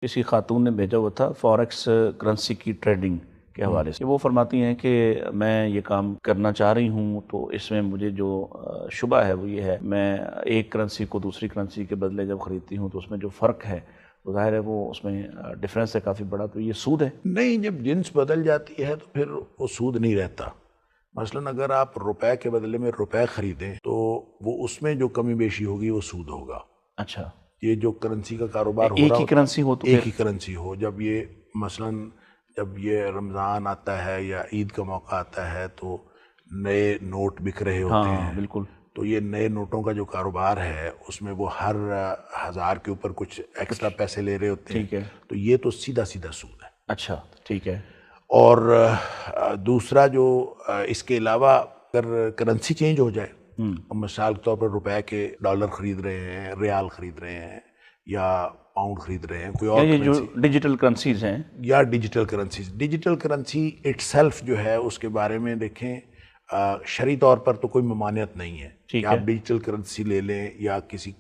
کسی خاتون نے بھیجا ہوا تھا فوریکس کرنسی کی ٹریڈنگ کے حوالے سے. وہ فرماتی ہیں کہ میں یہ کام کرنا چاہ رہی ہوں تو اس میں مجھے جو شبہ ہے وہ یہ ہے میں ایک کرنسی کو دوسری کرنسی کے بدلے جب خریدتی ہوں تو اس میں جو فرق ہے تو ظاہر ہے وہ اس میں ڈفرینس ہے کافی بڑا, تو یہ سود ہے؟ نہیں, جب جنس بدل جاتی ہے تو پھر وہ سود نہیں رہتا. مثلا اگر آپ روپے کے بدلے میں روپے خریدیں تو وہ اس میں جو کمی بیشی ہوگی وہ سود ہوگا. اچھا, یہ جو کرنسی کا کاروبار ہو ایک رہا ہی کرنسی ہو تو ایک ہی کرنسی ہو, جب یہ مثلا جب یہ رمضان آتا ہے یا عید کا موقع آتا ہے تو نئے نوٹ بک رہے ہوتے ہیں. بالکل. تو یہ نئے نوٹوں کا جو کاروبار ہے اس میں وہ ہر 1000 کے اوپر کچھ ایکسٹرا پیسے لے رہے ہوتے ہیں. ٹھیک ہے. تو یہ تو سیدھا سیدھا سود ہے. اچھا, ٹھیک ہے. اور دوسرا جو اس کے علاوہ اگر کرنسی چینج ہو جائے, مثال کے طور پر روپے کے ڈالر خرید رہے ہیں, ریال خرید رہے ہیں یا پاؤنڈ خرید رہے ہیں, کوئی اور یہ جو ڈیجیٹل کرنسیز ہیں یا ڈیجیٹل کرنسی اٹ سیلف جو ہے اس کے بارے میں دیکھیں, شرعی طور پر تو کوئی ممانعت نہیں ہے کہ آپ ڈیجیٹل کرنسی لے لیں یا کسی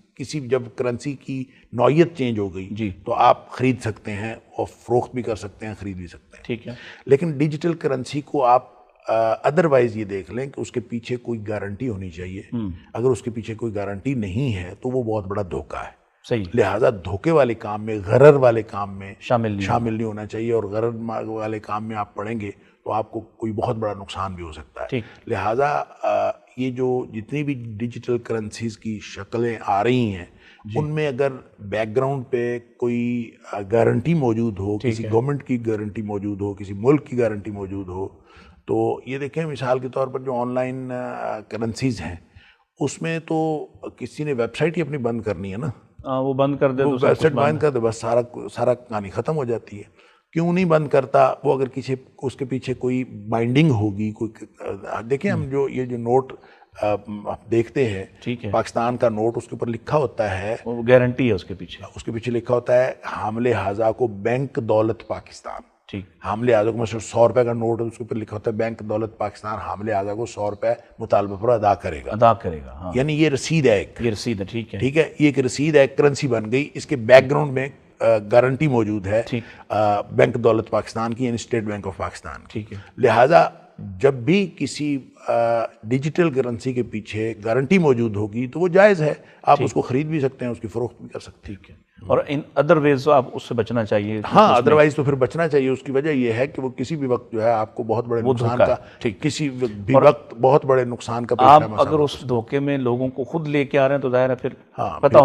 جب کرنسی کی نوعیت چینج ہو گئی تو آپ خرید سکتے ہیں اور فروخت بھی کر سکتے ہیں, خرید بھی سکتے ہیں. ٹھیک ہے. لیکن ڈیجیٹل کرنسی کو آپ ادروائز یہ دیکھ لیں کہ اس کے پیچھے کوئی گارنٹی ہونی چاہیے. اگر اس کے پیچھے کوئی گارنٹی نہیں ہے تو وہ بہت بڑا دھوکہ ہے. صحیح. لہٰذا دھوکے والے کام میں, غرر والے کام میں شامل نہیں ہونا چاہیے, اور غرر والے کام میں آپ پڑیں گے تو آپ کو کوئی بہت بڑا نقصان بھی ہو سکتا ہے. لہٰذا یہ جو جتنی بھی ڈیجیٹل کرنسیز کی شکلیں آ رہی ہیں ان میں اگر بیک گراؤنڈ پہ کوئی گارنٹی موجود ہو, کسی گورنمنٹ کی گارنٹی موجود ہو, کسی ملک کی گارنٹی موجود ہو, تو یہ دیکھیں مثال کے طور پر جو آن لائن کرنسیز ہیں اس میں تو کسی نے ویب سائٹ ہی اپنی بند کرنی ہے نا, وہ بند کر دے, ویب سائٹ بند کر دے, بس سارا کہانی ختم ہو جاتی ہے. کیوں نہیں بند کرتا؟ وہ اگر کسی اس کے پیچھے کوئی بائنڈنگ ہوگی, کوئی دیکھیں ہم جو یہ جو نوٹ دیکھتے ہیں, پاکستان کا نوٹ, اس کے اوپر لکھا ہوتا ہے, وہ گارنٹی ہے اس کے پیچھے لکھا ہوتا ہے حامل ہذا کو بینک دولت پاکستان. حامل ہذا کو مثلا 100 روپے کا نوٹ ہے, اس کے اوپر لکھا ہوتا ہے بینک دولت پاکستان حامل ہذا کو 100 روپے مطالبہ پر ادا کرے گا. یعنی یہ رسید ہے, یہ رسید ہے. ٹھیک ہے. یہ ایک رسید ہے, کرنسی بن گئی. اس کے بیک گراؤنڈ میں گارنٹی موجود ہے بینک دولت پاکستان کی, یعنی اسٹیٹ بینک آف پاکستان کی. لہٰذا جب بھی کسی ڈیجیٹل کرنسی کے پیچھے گارنٹی موجود ہوگی تو وہ جائز ہے, آپ اس کو خرید بھی سکتے ہیں, اس کی فروخت بھی کر سکتے ہیں. ٹھیک ہے. اور ان ادر ویز آپ اس سے بچنا چاہیے. ہاں, ادروائز تو پھر بچنا چاہیے. اس کی وجہ یہ ہے کہ وہ کسی بھی وقت جو ہے آپ کو بہت بڑے نقصان کا, کسی بھی وقت بہت بڑے نقصان کا, آپ اگر اس دھوکے میں لوگوں کو خود لے کے آ رہے ہیں تو ظاہر ہے پھر پتہ